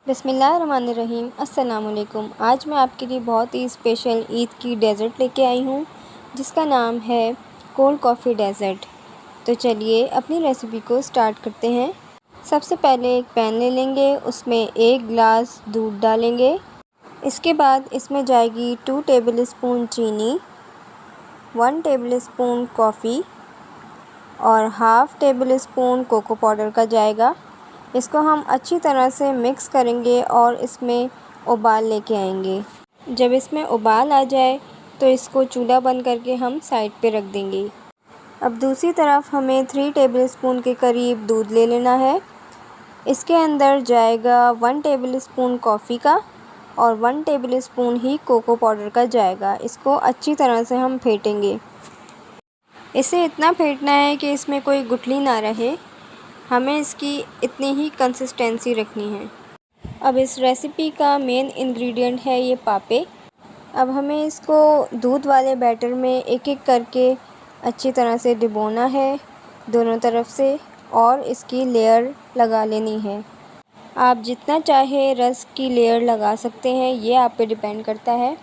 बिस्मिल्लाहिर्रहमानिर्रहीम। अस्सलाम वालेकुम। आज मैं आपके लिए बहुत ही स्पेशल ईद की डेज़र्ट लेके आई हूँ जिसका नाम है कोल्ड कॉफ़ी डेज़र्ट। तो चलिए अपनी रेसिपी को स्टार्ट करते हैं। सबसे पहले एक पैन ले लेंगे, उसमें 1 गिलास दूध डालेंगे। इसके बाद इसमें जाएगी 2 टेबलस्पून चीनी, 1 टेबलस्पून कॉफ़ी और हाफ़ टेबलस्पून कोको पाउडर का जाएगा। इसको हम अच्छी तरह से मिक्स करेंगे और इसमें उबाल लेके आएंगे। जब इसमें उबाल आ जाए तो इसको चूल्हा बंद करके हम साइड पे रख देंगे। अब दूसरी तरफ हमें 3 टेबलस्पून के करीब दूध ले लेना है। इसके अंदर जाएगा 1 टेबलस्पून कॉफ़ी का और 1 टेबलस्पून ही कोको पाउडर का जाएगा। इसको अच्छी तरह से हम फेंटेंगे। इसे इतना फेंटना है कि इसमें कोई गुठली ना रहे। हमें इसकी इतनी ही कंसिस्टेंसी रखनी है। अब इस रेसिपी का मेन इंग्रेडिएंट है ये पापे। अब हमें इसको दूध वाले बैटर में एक एक करके अच्छी तरह से डिबोना है दोनों तरफ से और इसकी लेयर लगा लेनी है। आप जितना चाहे रस की लेयर लगा सकते हैं, ये आप पे डिपेंड करता है।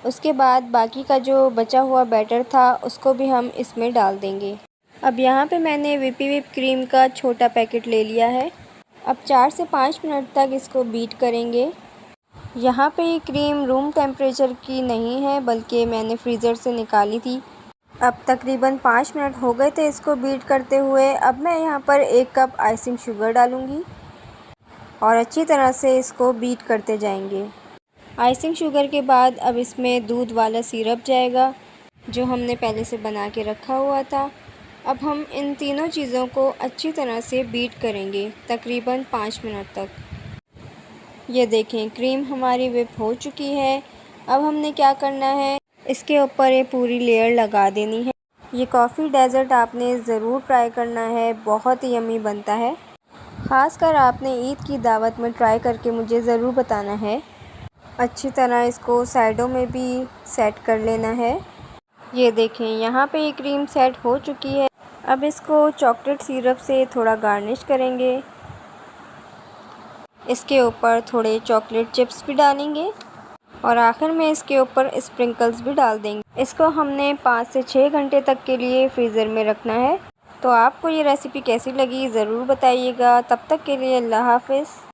उसके बाद बाकी का जो बचा हुआ बैटर था उसको भी हम इसमें डाल देंगे। अब यहाँ पे मैंने व्हिप क्रीम का छोटा पैकेट ले लिया है। अब 4 से 5 मिनट तक इसको बीट करेंगे। यहाँ पे ये क्रीम रूम टेम्परेचर की नहीं है बल्कि मैंने फ्रीज़र से निकाली थी। अब तकरीबन 5 मिनट हो गए थे इसको बीट करते हुए। अब मैं यहाँ पर 1 कप आइसिंग शुगर डालूँगी और अच्छी तरह से इसको बीट करते जाएंगे। आइसिंग शुगर के बाद अब इसमें दूध वाला सिरप जाएगा जो हमने पहले से बना के रखा हुआ था। अब हम इन तीनों चीज़ों को अच्छी तरह से बीट करेंगे तकरीबन 5 मिनट तक। ये देखें क्रीम हमारी व्हिप हो चुकी है। अब हमने क्या करना है, इसके ऊपर ये पूरी लेयर लगा देनी है। ये कॉफ़ी डेज़र्ट आपने ज़रूर ट्राई करना है, बहुत ही यम्मी बनता है। ख़ासकर आपने ईद की दावत में ट्राई करके मुझे ज़रूर बताना है। अच्छी तरह इसको साइडों में भी सेट कर लेना है। ये देखें यहाँ पे ये क्रीम सेट हो चुकी है। अब इसको चॉकलेट सिरप से थोड़ा गार्निश करेंगे। इसके ऊपर थोड़े चॉकलेट चिप्स भी डालेंगे और आखिर में इसके ऊपर स्प्रिंकल्स भी डाल देंगे। इसको हमने 5 से 6 घंटे तक के लिए फ्रीज़र में रखना है। तो आपको ये रेसिपी कैसी लगी ज़रूर बताइएगा। तब तक के लिए अल्लाह हाफ़िज़।